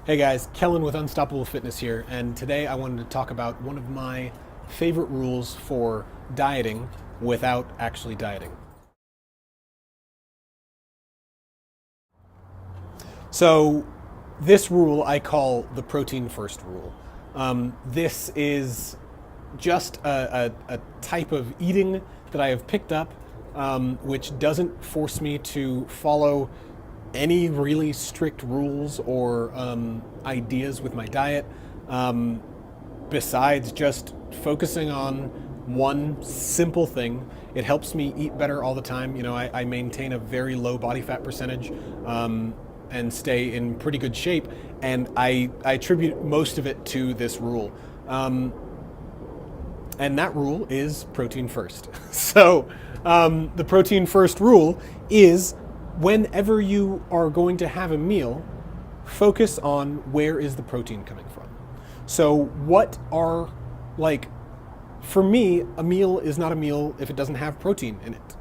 Hey guys, Kellen with Unstoppable Fitness here, and today I wanted to talk about one of my favorite rules for dieting without actually dieting. So, this rule I call the protein first rule. This is just a type of eating that I have picked up, which doesn't force me to follow any really strict rules or ideas with my diet, besides just focusing on one simple thing. It helps me eat better all the time. I maintain a very low body fat percentage, and stay in pretty good shape, and I attribute most of it to this rule. And that rule is protein first. So, the protein first rule is whenever you are going to have a meal, focus on where is the protein coming from. So, what are, like, for me, a meal is not a meal if it doesn't have protein in it.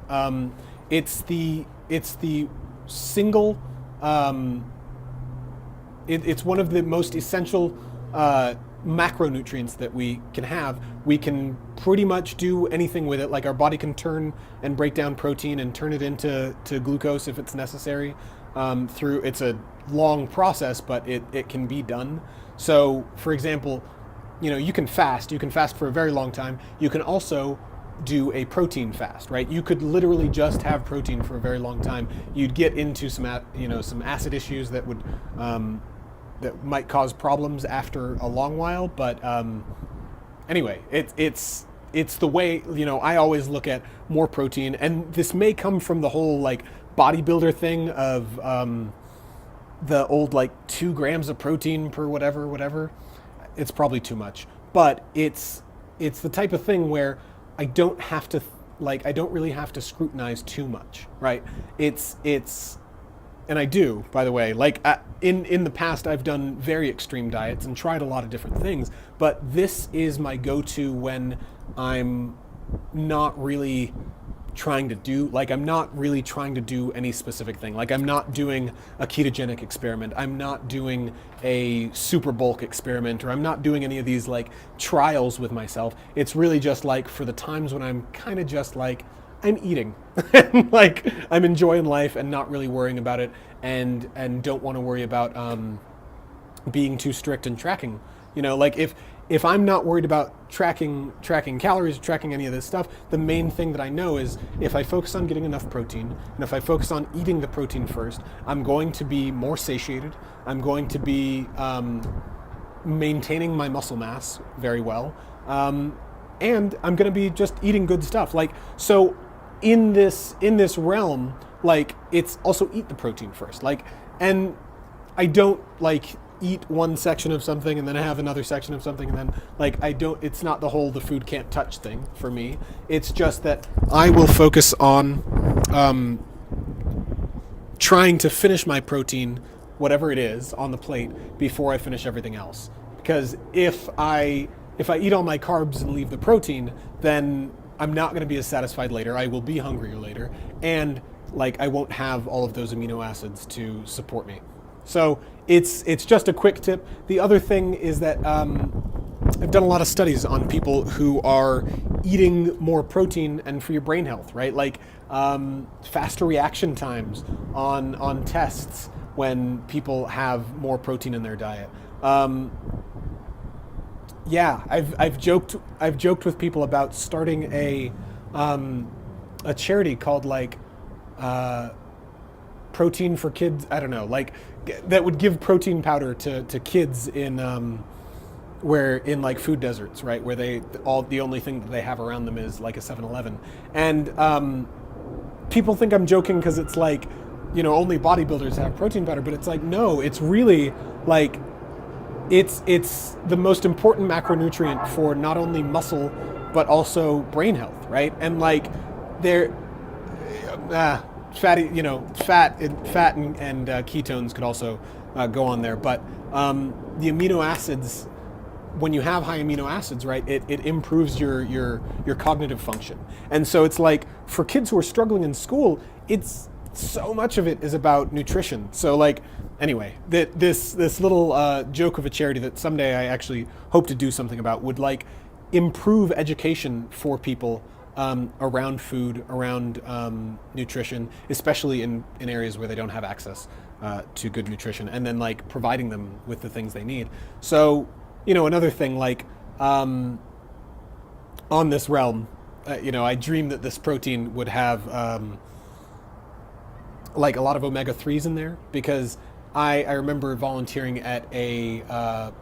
It's the single, it's one of the most essential macronutrients that we can have. We can pretty much do anything with it. Like, our body can turn and break down protein and turn it into glucose if it's necessary. Through It's a long process, but it can be done. So, for example, you can fast. You can fast for a very long time. You can also do a protein fast, right? You could literally just have protein for a very long time. You'd get into some acid issues that would that might cause problems after a long while. But anyway, it's the way, I always look at more protein, and this may come from the whole like bodybuilder thing of the old like 2 grams of protein per whatever. It's probably too much, but it's the type of thing where I don't have to I don't really have to scrutinize too much, right? It's and I do, by the way. In the past, I've done very extreme diets and tried a lot of different things, but this is my go-to when I'm not really I'm not really trying to do any specific thing. Like, I'm not doing a ketogenic experiment. I'm not doing a super bulk experiment, or I'm not doing any of these like trials with myself. It's really just like for the times when I'm kind of just like, I'm eating and like I'm enjoying life and not really worrying about it, and don't want to worry about being too strict and tracking. Like, if I'm not worried about tracking calories, tracking any of this stuff, the main thing that I know is if I focus on getting enough protein, and if I focus on eating the protein first, I'm going to be more satiated. I'm going to be maintaining my muscle mass very well, and I'm going to be just eating good stuff. Like, so in this realm, like, it's also eat the protein first. Like, and I don't like eat one section of something and then I have another section of something, and then it's not the whole the food can't touch thing for me. It's just that I will focus on trying to finish my protein, whatever it is, on the plate before I finish everything else. Because if I eat all my carbs and leave the protein, then I'm not going to be as satisfied later. I will be hungrier later, and I won't have all of those amino acids to support me. So it's just a quick tip. The other thing is that I've done a lot of studies on people who are eating more protein and for your brain health, right? Like, faster reaction times on tests when people have more protein in their diet. Yeah, I've joked with people about starting a charity called Protein for Kids. I don't know, that would give protein powder to kids in food deserts, right? Where the only thing that they have around them is like a 7-Eleven. And people think I'm joking because it's only bodybuilders have protein powder, but it's like, no, it's really it's the most important macronutrient for not only muscle but also brain health, right? And they're fatty, fat and ketones could also go on there. But the amino acids, when you have high amino acids, right, it improves your cognitive function. And so it's like, for kids who are struggling in school, it's so much of it is about nutrition. So like, anyway, this little joke of a charity that someday I actually hope to do something about would like improve education for people around food, around nutrition, especially in areas where they don't have access to good nutrition, and then like providing them with the things they need. So, another thing like on this realm, I dream that this protein would have like a lot of omega-3s in there, because I remember volunteering at a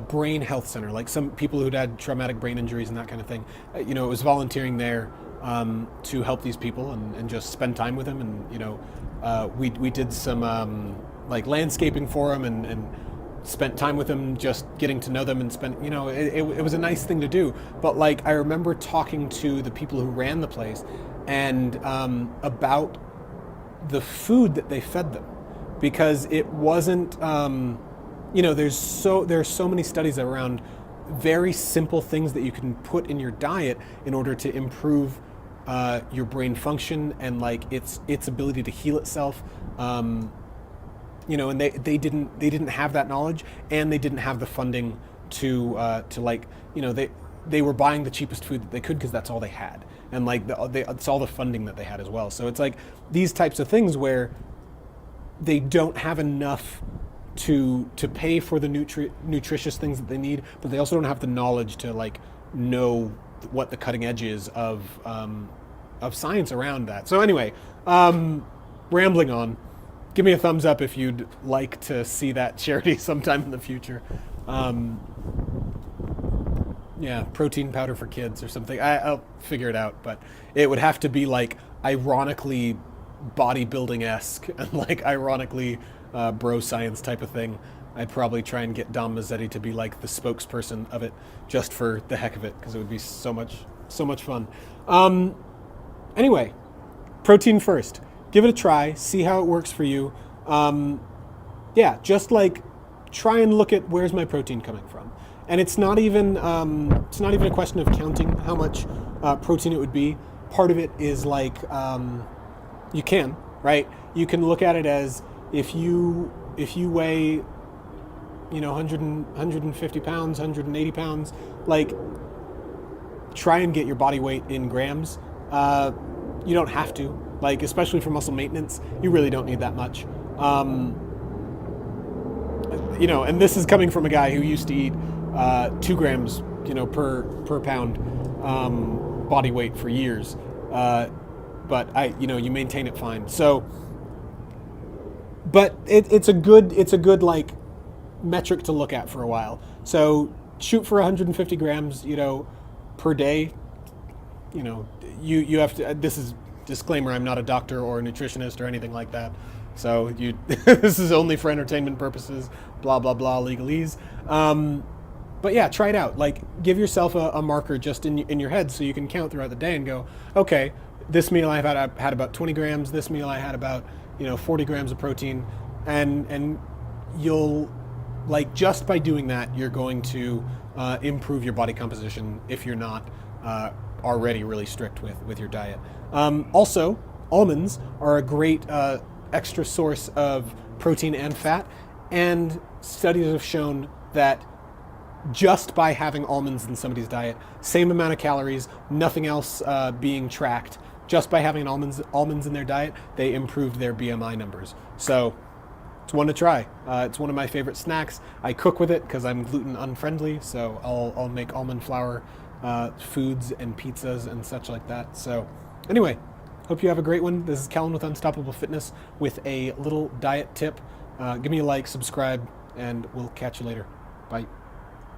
brain health center, like some people who'd had traumatic brain injuries and that kind of thing. It was volunteering there to help these people and just spend time with them. And, we did some like landscaping for them and spent time with them, just getting to know them and it was a nice thing to do. But like, I remember talking to the people who ran the place and about the food that they fed them, because it wasn't, there are so many studies around very simple things that you can put in your diet in order to improve your brain function and like its ability to heal itself. And they didn't have that knowledge, and they didn't have the funding to like, they were buying the cheapest food that they could because that's all they had, and like it's all the funding that they had as well. So it's like these types of things where they don't have enough to pay for the nutritious things that they need, but they also don't have the knowledge to like know what the cutting edge is of science around that. So anyway, rambling on. Give me a thumbs up if you'd like to see that charity sometime in the future. Yeah, protein powder for kids or something. I'll figure it out, but it would have to be like ironically bodybuilding-esque and like ironically bro science type of thing. I'd probably try and get Dom Mazzetti to be like the spokesperson of it, just for the heck of it, because it would be so much fun. Anyway, protein first. Give it a try. See how it works for you. Yeah, just like try and look at where's my protein coming from. And it's not even a question of counting how much protein it would be. Part of it is like you can, right? You can look at it as if you weigh 150 pounds, 180 pounds, like try and get your body weight in grams. You don't have to, like, especially for muscle maintenance, you really don't need that much. And this is coming from a guy who used to eat 2 grams, per pound body weight for years. But you maintain it fine. So, but it's a good like metric to look at for a while. So shoot for 150 grams, per day. You have to, this is disclaimer, I'm not a doctor or a nutritionist or anything like that. So this is only for entertainment purposes, blah, blah, blah, legalese. But yeah, try it out. Like, give yourself a marker just in your head so you can count throughout the day and go, okay, this meal I had about 20 grams. This meal I had about 40 grams of protein, and you'll, like, just by doing that, you're going to improve your body composition if you're not already really strict with your diet. Also, almonds are a great extra source of protein and fat, and studies have shown that just by having almonds in somebody's diet, same amount of calories, nothing else being tracked, just by having almonds in their diet, they improved their BMI numbers. So it's one to try. It's one of my favorite snacks. I cook with it because I'm gluten unfriendly, so I'll make almond flour foods and pizzas and such like that. So anyway, hope you have a great one. This is Kellen with Unstoppable Fitness with a little diet tip. Give me a like, subscribe, and we'll catch you later. Bye.